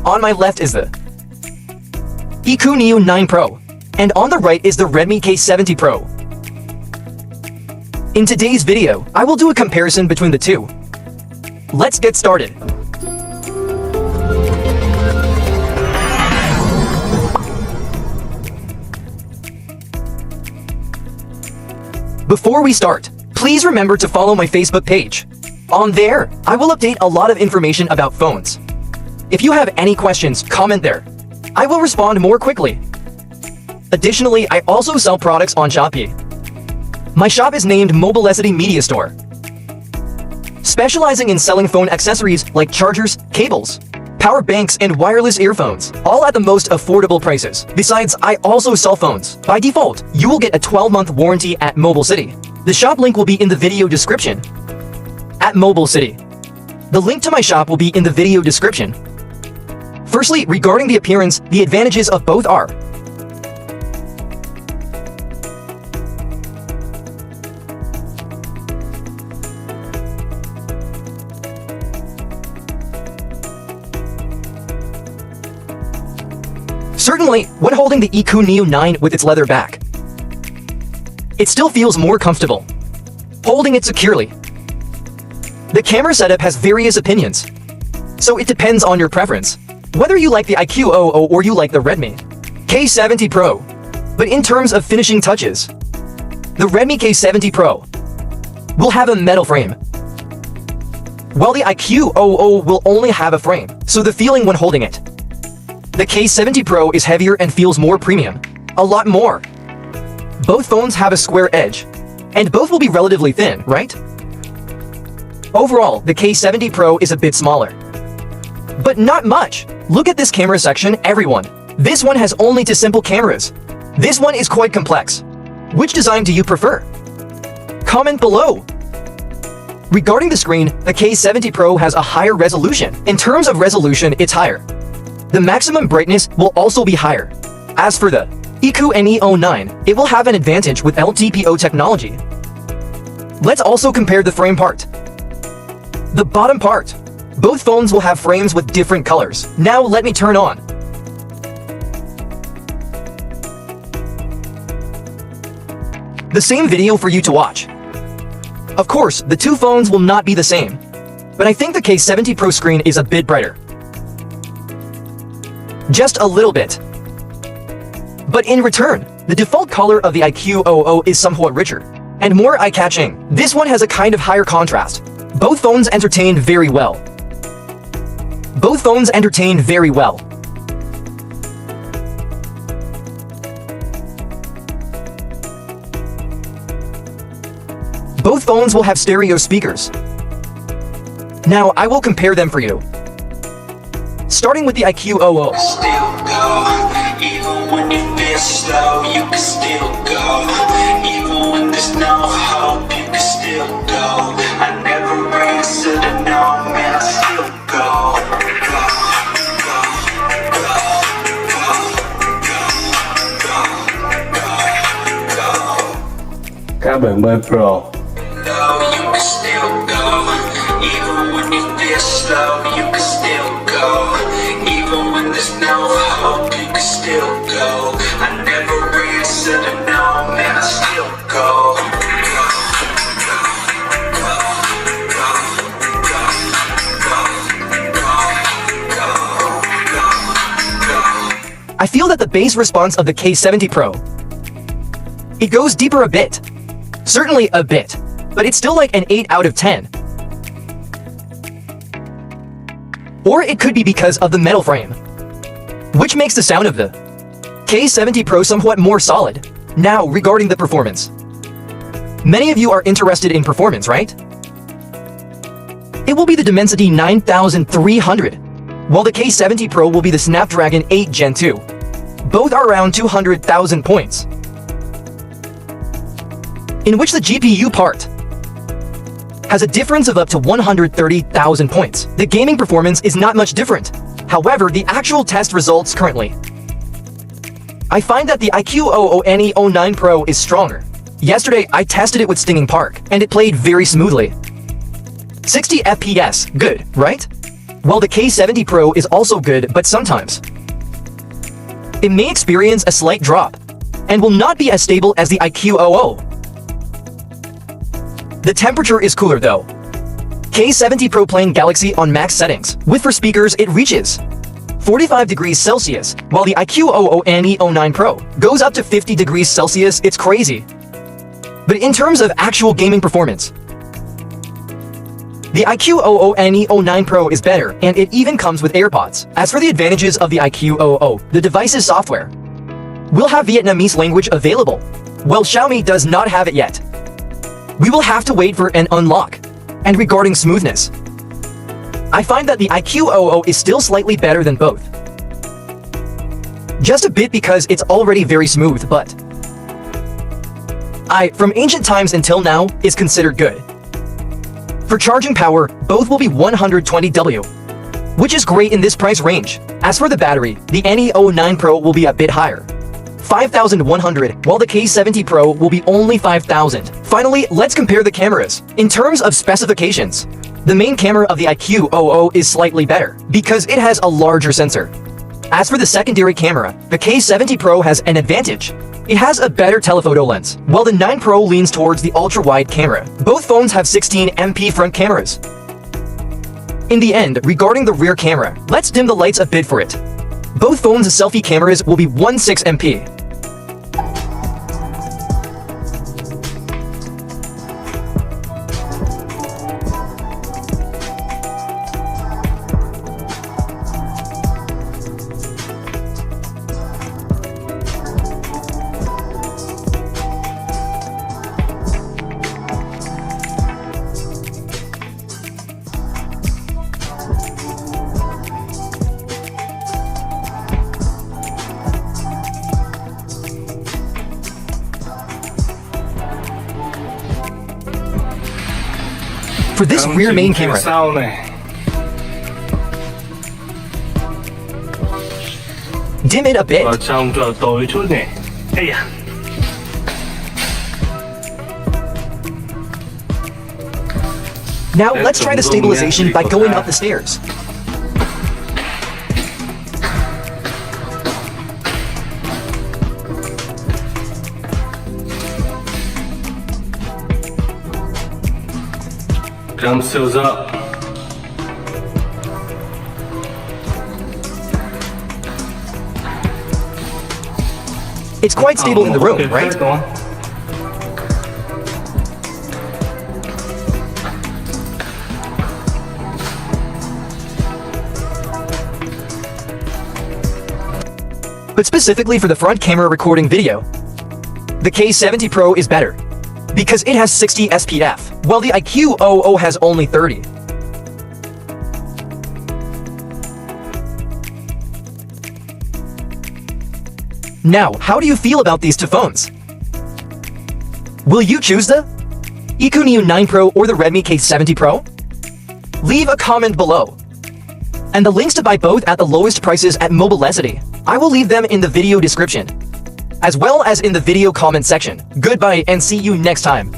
On my left is the iQOO Neo 9 Pro, and on the right is the Redmi K70 Pro. In today's video, I will do a comparison between the two. Let's get started. Before we start, please remember to follow my Facebook page. On there, I will update a lot of information about phones. If you have any questions, comment there. I will respond more quickly. Additionally, I also sell products on Shopee. My shop is named Mobilecity Media Store, specializing in selling phone accessories like chargers, cables, power banks, and wireless earphones, all at the most affordable prices. Besides, I also sell phones. By default, you will get a 12-month warranty at Mobilecity. The shop link will be in the video description. At Mobilecity, the link to my shop will be in the video description. Firstly, regarding the appearance, the advantages of both are: certainly, when holding the iQOO Neo 9 with its leather back, it still feels more comfortable holding it securely. The camera setup has various opinions, so it depends on your preference, whether you like the iQOO or you like the Redmi K70 Pro. But in terms of finishing touches, the Redmi K70 Pro will have a metal frame, while the iQOO will only have a frame, so the feeling when holding it. The K70 Pro is heavier and feels more premium, a lot more. Both phones have a square edge, and both will be relatively thin, right? Overall, the K70 Pro is a bit smaller, but not much. Look at this camera section, everyone. This one has only two simple cameras. This one is quite complex. Which design do you prefer? Comment below. Regarding the screen, the K70 Pro has a higher resolution. In terms of resolution, it's higher. The maximum brightness will also be higher. As for the iQOO Neo 9, it will have an advantage with LTPO technology. Let's also compare the frame part. The bottom part. Both phones will have frames with different colors. Now let me turn on. The same video for you to watch. Of course, the two phones will not be the same, but I think the K70 Pro screen is a bit brighter. Just a little bit. But in return, the default color of the iQOO is somewhat richer and more eye-catching. This one has a kind of higher contrast. Both phones entertain very well. Both phones entertain very well. Both phones will have stereo speakers. Now I will compare them for you. Starting with the iQOO. Still go, even when you feel slow, you can still go. Even when there's no hope, you can still go. I never answer to no man, I still go. K70 Pro. You can still go. Even when you feel slow, you can still go. Even when there's no hope, you can still go. I never answer to no man, I still go. I feel that the bass response of the K70 Pro, it goes deeper a bit. Certainly a bit, but it's still like an 8 out of 10. Or it could be because of the metal frame, which makes the sound of the K70 Pro somewhat more solid. Now, regarding the performance. Many of you are interested in performance, right? It will be the Dimensity 9300, while the K70 Pro will be the Snapdragon 8 Gen 2. Both are around 200,000 points, in which the GPU part has a difference of up to 130,000 points. The gaming performance is not much different. However, the actual test results currently, I find that the iQOO Neo 9 Pro is stronger. Yesterday, I tested it with Stinging Park, and it played very smoothly. 60 FPS, good, right? while the K70 Pro is also good, but sometimes it may experience a slight drop and will not be as stable as the iQOO. The temperature is cooler though. K70 Pro playing Galaxy on max settings. With for speakers, it reaches 45 degrees Celsius, while the iQOO Neo 9 Pro goes up to 50 degrees Celsius. It's crazy. But in terms of actual gaming performance, the iQOO Neo 9 Pro is better, and it even comes with AirPods. As for the advantages of the iQOO, the device's software will have Vietnamese language available, while Xiaomi does not have it yet. We will have to wait for an unlock. And regarding smoothness, I find that the iQOO is still slightly better than both. Just a bit because it's already very smooth, but from ancient times until now, is considered good. For charging power, both will be 120W, which is great in this price range. As for the battery, the Neo 9 Pro will be a bit higher, 5,100, while the K70 Pro will be only 5,000. Finally, let's compare the cameras. In terms of specifications, the main camera of the iQOO is slightly better because it has a larger sensor. As for the secondary camera, the K70 Pro has an advantage. It has a better telephoto lens, while the 9 Pro leans towards the ultra-wide camera. Both phones have 16MP front cameras. In the end, regarding the rear camera, let's dim the lights a bit for it. Both phones' selfie cameras will be 16MP. For this rear main camera, 燒呢 dim it a bit. 我撐咗對出呢，哎呀！ Now let's try the stabilization by going up the stairs. Thumbs up. It's quite stable in the room, right? But specifically for the front camera recording video, the K70 Pro is better because it has 60 SPF, while the iQOO has only 30. Now, how do you feel about these two phones? Will you choose the iQOO Neo 9 Pro or the Redmi K70 Pro? Leave a comment below. And the links to buy both at the lowest prices at Mobilecity, I will leave them in the video description, as well as in the video comment section. Goodbye and see you next time.